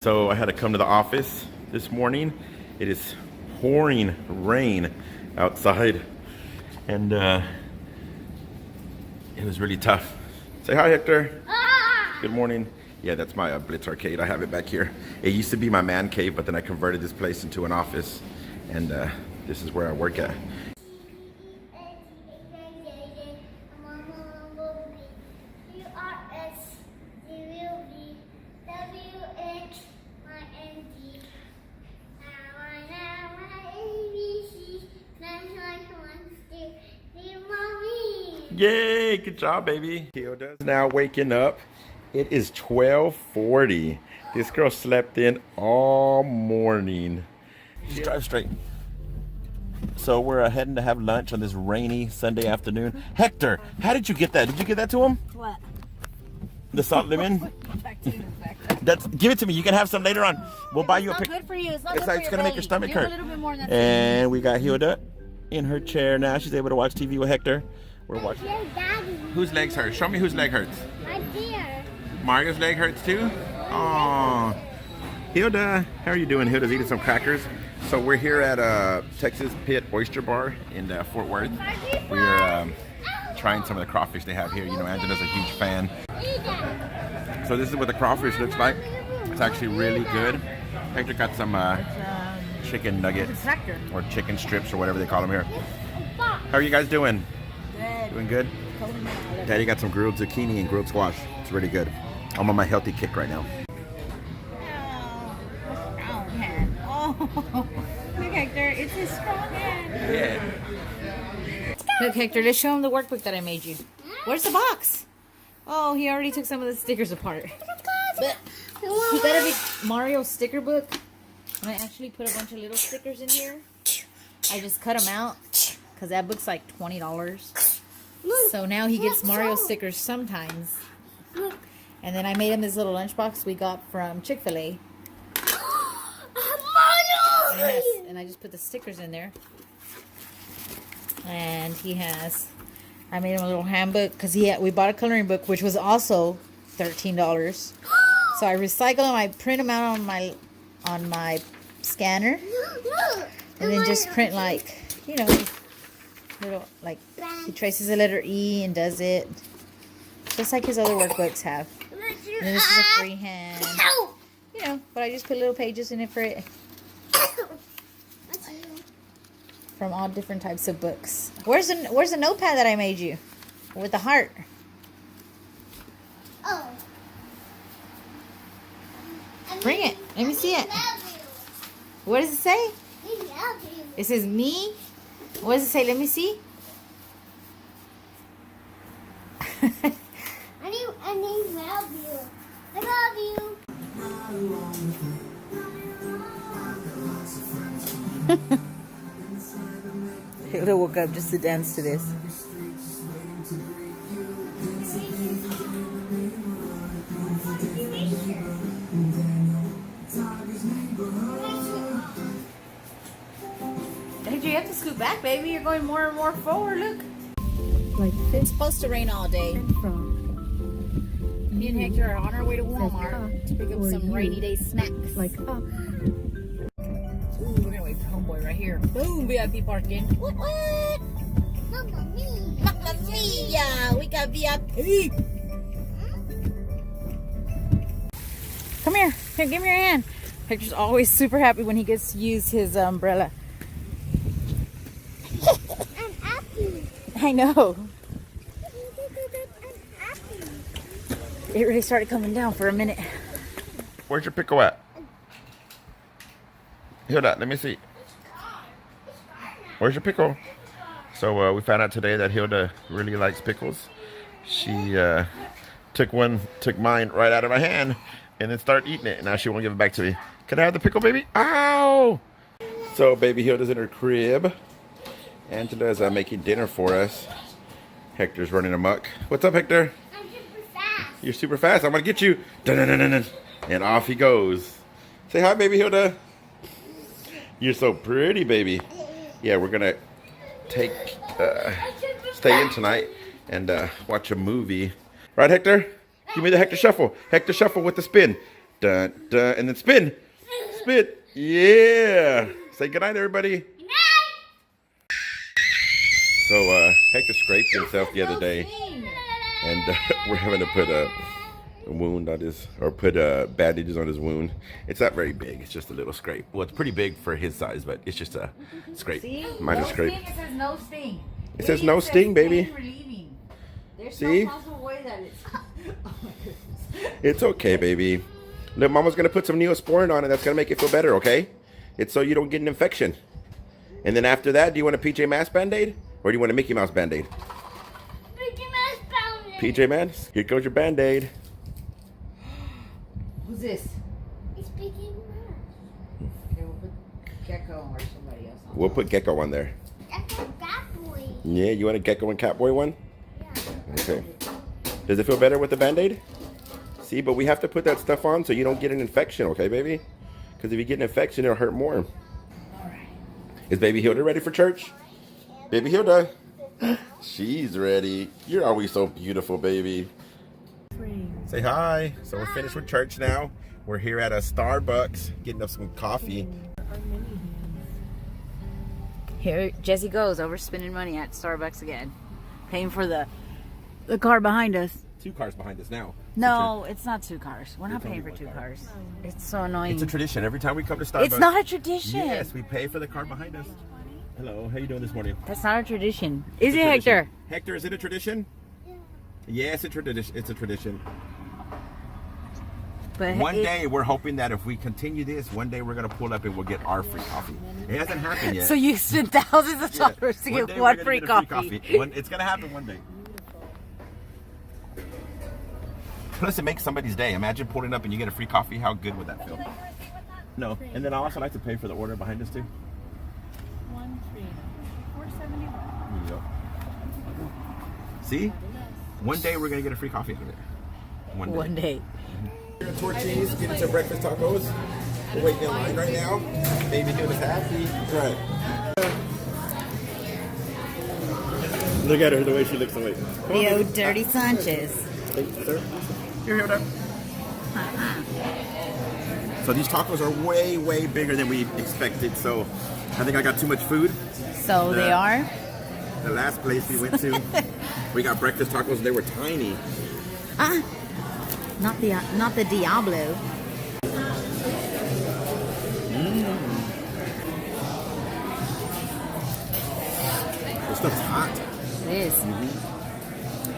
So I had to come to the office this morning. It is pouring rain outside, and it was really tough. Say hi, Hector. Good morning. Yeah, that's my Blitz arcade. I have it back here. It used to be my man cave, but then I converted this place into an office, and this is where I work at. Yay, good job, baby. Hilda's now waking up. It is 12:40. This girl slept in all morning. Just drive straight. So we're heading to have lunch on this rainy Sunday afternoon. Hector, how did you get that? Did you get that to him? What? The salt lemon? Give it to me. You can have some later on. We'll buy you a pick. It's not good for you. It's not It's good for like, it's your gonna make belly. your stomach Give hurt. a little bit more than And we got Hilda in her chair now. She's able to watch TV with Hector. We're watching. Daddy. Whose legs hurt? Show me whose leg hurts. My dear. Mario's leg hurts too? Aww. Hilda, how are you doing? Hilda's eating some crackers. So we're here at Texas Pit Oyster Bar in Fort Worth. We're trying some of the crawfish they have here. You know, Angela's a huge fan. So this is what the crawfish looks like. It's actually really good. Hector got some chicken nuggets or chicken strips or whatever they call them here. How are you guys doing? Good. Doing good? Daddy got some grilled zucchini and grilled squash. It's really good. I'm on my healthy kick right now. Strong hand. Oh, look, Hector, it's a strong hand. Yeah. Look, Hector, let's show him the workbook that I made you. Where's the box? Oh, he already took some of the stickers apart. But he got a big Mario sticker book, and I actually put a bunch of little stickers in here. I just cut them out because that book's like $20. So now he gets Mario stickers sometimes. And then I made him this little lunchbox we got from Chick-fil-A. And I just put the stickers in there. And he has, I made him a little handbook because we bought a coloring book which was also $13. So I recycle them, I print them out on my scanner, and then just print like, you know, little, like, he traces the letter E and does it just like his other workbooks have. And then this is a freehand, you know, but I just put little pages in it for it from all different types of books. Where's the notepad that I made you with the heart? Oh. Bring it. Let me see it. What does it say? We love you. It says me. What does it say? Let me see. I need love you. I love you. Hilda woke up just to dance to this. Hector, you have to scoot back, baby. You're going more and more forward. Look. Like It's supposed to rain all day. from Me and Hector are on our way to Walmart to pick up some rainy day snacks. like up. Ooh, we're gonna wait for homeboy right here. Boom, VIP parking. What? Mamma mia. Mamma mia! We got VIP. Come here. Here, give me your hand. Hector's always super happy when he gets to use his umbrella. I'm happy. I know. I'm happy. It really started coming down for a minute. Where's your pickle at? Hilda, let me see. Where's your pickle? So we found out today that Hilda really likes pickles. She took mine right out of my hand and then started eating it. Now she won't give it back to me. Can I have the pickle, baby? Ow! So baby Hilda's in her crib. Angela's making dinner for us. Hector's running amok. What's up, Hector? I'm super fast. You're super fast. I'm gonna get you. Dun-dun-dun-dun-dun. And off he goes. Say hi, baby Hilda. You're so pretty, baby. Yeah, we're gonna stay in tonight and watch a movie. Right, Hector? Give me the Hector shuffle. Hector shuffle with the spin. Dun, dun, and then spin. Spin. Yeah. Say goodnight, everybody. So Hector scraped himself the other day, and we're having to put a wound on his, or put bandages on his wound. It's not very big. It's just a little scrape. Well, it's pretty big for his size, but it's just a scrape. See? Minor No scrape. sting, it says no sting. It says no sting, baby. Pain relieving. There's See? no possible way that it's... Oh my goodness. It's okay, baby. Look, Mama's gonna put some Neosporin on it. That's gonna make it feel better, okay? It's so you don't get an infection. And then after that, do you want a PJ Masks Band-Aid? Or do you want a Mickey Mouse Band-Aid? Mickey Mouse Band-Aid. PJ Masks, here goes your Band-Aid. Who's this? It's Mickey Mouse. Okay, we'll put Gecko or somebody else on. We'll put Gecko on there. That's a bad boy. Yeah, you want a Gecko and Catboy one? Yeah. Okay. Does it feel better with the Band-Aid? See, but we have to put that stuff on so you don't get an infection, okay, baby? Because if you get an infection, it'll hurt more. Is Baby Hilda ready for church? Baby Hilda. She's ready. You're always so beautiful, baby. Say hi. So we're finished with church now. We're here at a Starbucks getting us some coffee. Here Jesse goes over spending money at Starbucks again. Paying for the car behind us. 2 cars behind us now. No, it's not 2 cars. We're not It's only paying for 2 1 car. cars. It's so annoying. It's a tradition. Every time we come to Starbucks. It's not a tradition. Yes, we pay for the car behind us. Hello, how you doing this morning? That's not a tradition. Is It's it, a Hector? tradition. Hector, is it a tradition? Yeah. Yes, it's a tradition. It's a tradition. But One day, we're hoping that if we continue this, one day we're gonna pull up and we'll get our free coffee. It hasn't happened yet. So you spend thousands of Yeah. dollars to One get day one we're free gonna get a coffee. It's gonna happen one day. Plus, it makes somebody's day. Imagine pulling up and you get a free coffee. How good would that feel? No. And then I also like to pay for the order behind us too. 471. There you go. See? One day we're gonna get a free coffee out of it. One day. Here at Torchy's, getting some breakfast tacos. We're waiting in line right now. Baby Hilda's happy. Right. Look at her, the way she looks away. Yo, Dirty Sanchez. Thank you, sir. Here, Hilda. So these tacos are way, way bigger than we expected. So I think I got too much food. So they are? The last place we went to, we got breakfast tacos. They were tiny. Not the Diablo. This stuff's hot. It is.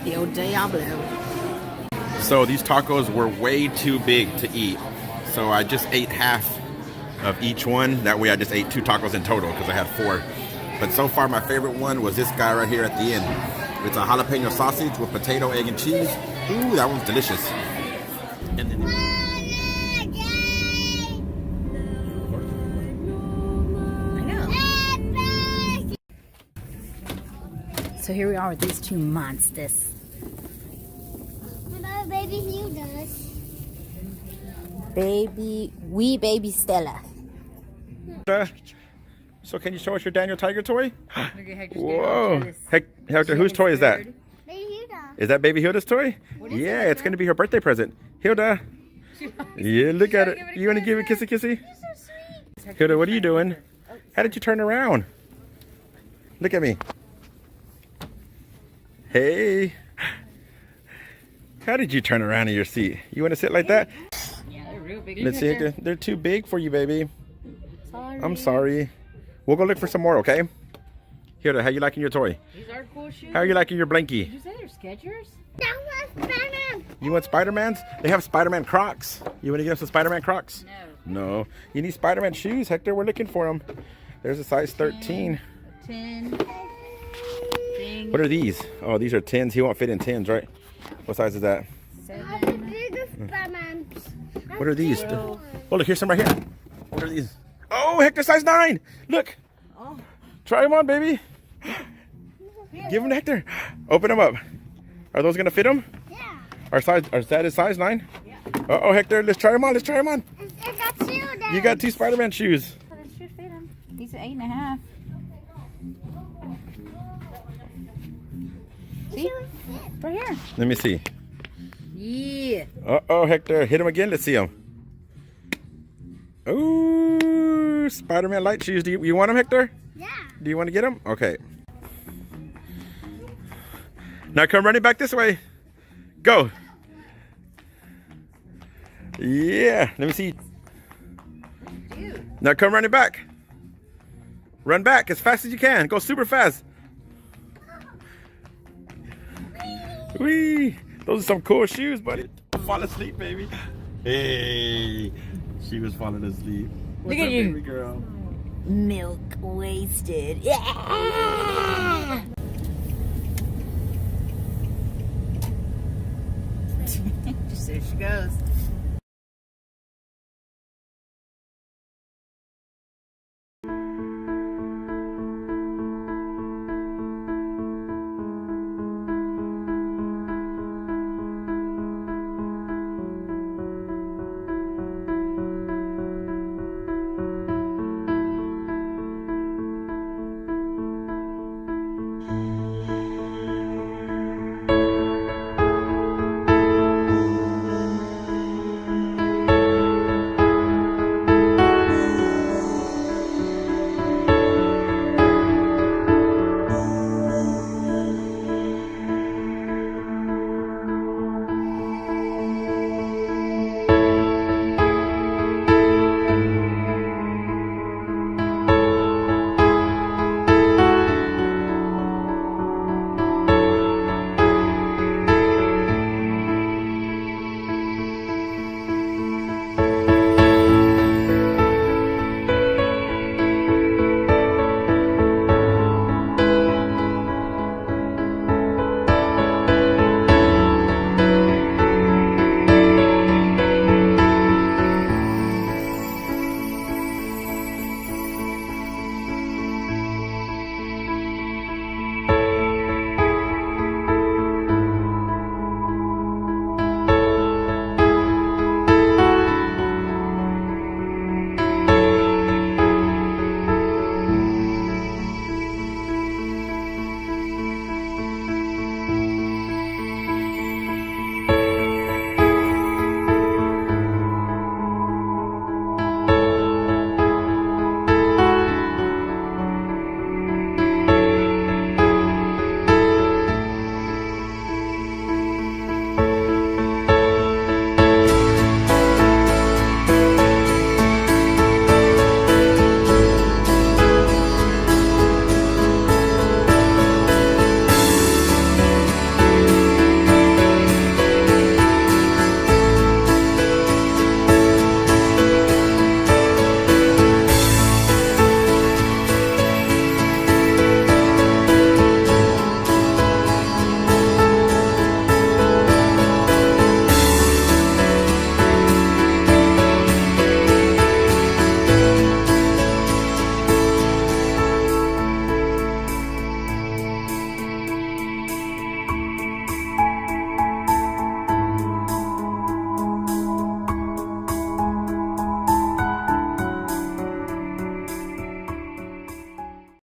The old Diablo. So these tacos were way too big to eat. So I just ate half of each one. That way I just ate 2 tacos in total because I had 4. But so far my favorite one was this guy right here at the end. It's a jalapeno sausage with potato, egg, and cheese. Ooh, that one's delicious. And then I know. So here we are with these 2 monsters. Hello, baby Hilda's. Baby Stella. So can you show us your Daniel Tiger toy? Look at Hector's Whoa. Hector, whose toy is that? Baby Hilda. Is that baby Hilda's toy? Yeah, it's going to be her birthday present. Hilda. Yeah, look at it. You want to give it kissy kissy? Hilda, what are you doing? How did you turn around? Look at me. Hey. How did you turn around in your seat? You want to sit like that? Yeah, they're real big. Let's see, Hector. They're too big for you, baby. I'm sorry. We'll go look for some more, okay? Hilda, how you liking your toy? These are cool shoes. How are you liking your blankie? Did you say they're Skechers? That was Batman. You want Spider-Man's? They have Spider-Man Crocs. You want to get them some Spider-Man Crocs? No. No. You need Spider-Man shoes, Hector. We're looking for them. There's a size 13. 10. What are these? Oh, these are 10s. He won't fit in 10s, right? What size is that? I'm the biggest Batman. What are these? Oh, look, here's some right here. What are these? Oh, Hector, size 9. Look. Oh. Try them on, baby. Give them to Hector. Open them up. Are those going to fit him? Yeah. That is size 9? Yeah. Uh-oh, Hector. Let's try them on. Let's try them on. I got 2 there. You got 2 Spider-Man shoes. Oh, that should fit them. These are 8.5. See? Right here. Let me see. Yeah. Uh-oh, Hector. Hit him again. Let's see him. Ooh, Spider-Man light shoes. Do you want them, Hector? Yeah. Do you want to get them? Okay. Now come running back this way. Go. Yeah. Let me see. Now come running back. Run back as fast as you can. Go super fast. Whee! Those are some cool shoes, buddy. Fall asleep, baby. Hey, she was falling asleep. What's Look at up, you. baby girl? Milk wasted. Yeah. Just there she goes.